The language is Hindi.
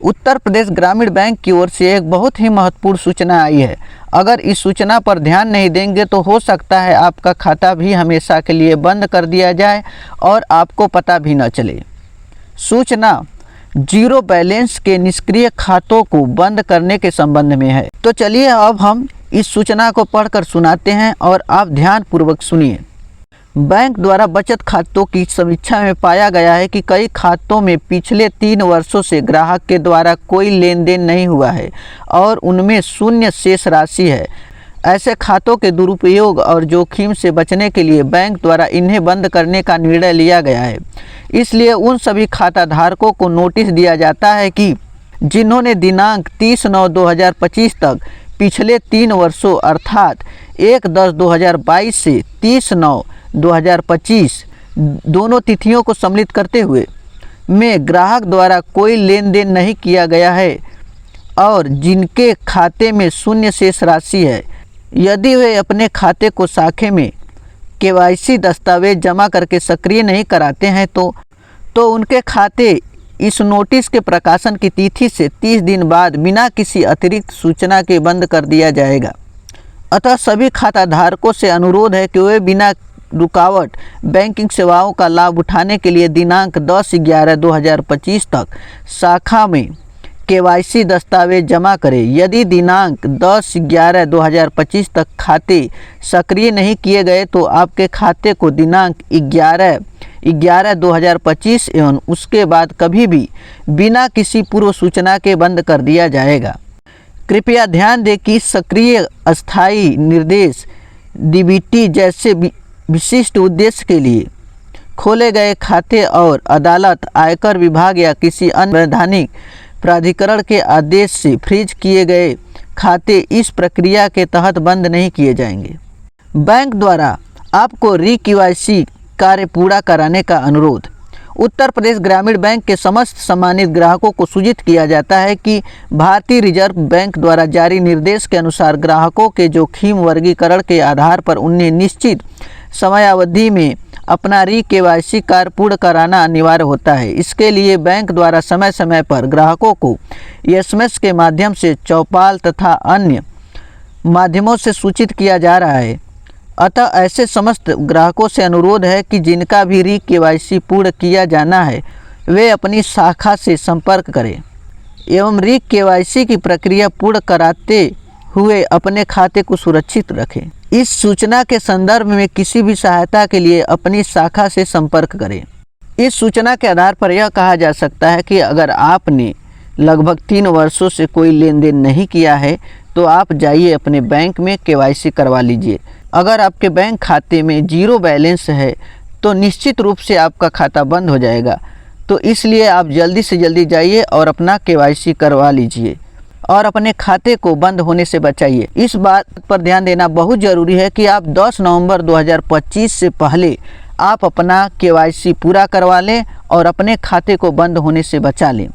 उत्तर प्रदेश ग्रामीण बैंक की ओर से एक बहुत ही महत्वपूर्ण सूचना आई है। अगर इस सूचना पर ध्यान नहीं देंगे तो हो सकता है आपका खाता भी हमेशा के लिए बंद कर दिया जाए और आपको पता भी न चले। सूचना जीरो बैलेंस के निष्क्रिय खातों को बंद करने के संबंध में है। तो चलिए अब हम इस सूचना को पढ़कर सुनाते हैं और आप ध्यानपूर्वक सुनिए। बैंक द्वारा बचत खातों की समीक्षा में पाया गया है कि कई खातों में पिछले 3 वर्षों से ग्राहक के द्वारा कोई लेन देन नहीं हुआ है और उनमें शून्य शेष राशि है। ऐसे खातों के दुरुपयोग और जोखिम से बचने के लिए बैंक द्वारा इन्हें बंद करने का निर्णय लिया गया है। इसलिए उन सभी खाताधारकों को नोटिस दिया जाता है कि जिन्होंने दिनांक 30/9/2025 तक पिछले 3 वर्षों अर्थात 1/10/2022 से 30/9/2025 दोनों तिथियों को सम्मिलित करते हुए में ग्राहक द्वारा कोई लेन देन नहीं किया गया है और जिनके खाते में शून्य शेष राशि है, यदि वे अपने खाते को शाखा में केवाईसी दस्तावेज जमा करके सक्रिय नहीं कराते हैं तो उनके खाते इस नोटिस के प्रकाशन की तिथि से 30 दिन बाद बिना किसी अतिरिक्त सूचना के बंद कर दिया जाएगा। अतः सभी खाताधारकों से अनुरोध है कि वे बिना रुकावट बैंकिंग सेवाओं का लाभ उठाने के लिए दिनांक 10/11/2025 तक शाखा में केवाईसी दस्तावेज जमा करें। यदि दिनांक 10/11/2025 तक खाते सक्रिय नहीं किए गए तो आपके खाते को दिनांक 11/11/2025 एवं उसके बाद कभी भी बिना किसी पूर्व सूचना के बंद कर दिया जाएगा। कृपया ध्यान दें कि सक्रिय अस्थायी निर्देश डीबीटी जैसे विशिष्ट उद्देश्य के लिए खोले गए खाते और अदालत, आयकर विभाग या किसी अन्य वैधानिक प्राधिकरण के आदेश से फ्रीज किए गए खाते इस प्रक्रिया के तहत बंद नहीं किए जाएंगे। बैंक द्वारा आपको री-केवाईसी कार्य पूरा कराने का अनुरोध। उत्तर प्रदेश ग्रामीण बैंक के समस्त सम्मानित ग्राहकों को सूचित किया जाता है कि भारतीय रिजर्व बैंक द्वारा जारी निर्देश के अनुसार ग्राहकों के जोखिम वर्गीकरण के आधार पर उन्हें निश्चित समयावधि में अपना री-केवाईसी कार्य पूर्ण कराना अनिवार्य होता है। इसके लिए बैंक द्वारा समय समय पर ग्राहकों को SMS के माध्यम से चौपाल तथा अन्य माध्यमों से सूचित किया जा रहा है। अतः ऐसे समस्त ग्राहकों से अनुरोध है कि जिनका भी री-केवाईसी पूर्ण किया जाना है वे अपनी शाखा से संपर्क करें एवं री-केवाईसी की प्रक्रिया पूर्ण कराते हुए अपने खाते को सुरक्षित रखें। इस सूचना के संदर्भ में किसी भी सहायता के लिए अपनी शाखा से संपर्क करें। इस सूचना के आधार पर यह कहा जा सकता है कि अगर आपने लगभग 3 वर्षों से कोई लेन देन नहीं किया है तो आप जाइए अपने बैंक में केवाईसी करवा लीजिए। अगर आपके बैंक खाते में जीरो बैलेंस है तो निश्चित रूप से आपका खाता बंद हो जाएगा। तो इसलिए आप जल्दी से जल्दी जाइए और अपना केवाईसी करवा लीजिए और अपने खाते को बंद होने से बचाइए। इस बात पर ध्यान देना बहुत ज़रूरी है कि आप 10 नवंबर 2025 से पहले आप अपना केवाईसी पूरा करवा लें और अपने खाते को बंद होने से बचा लें।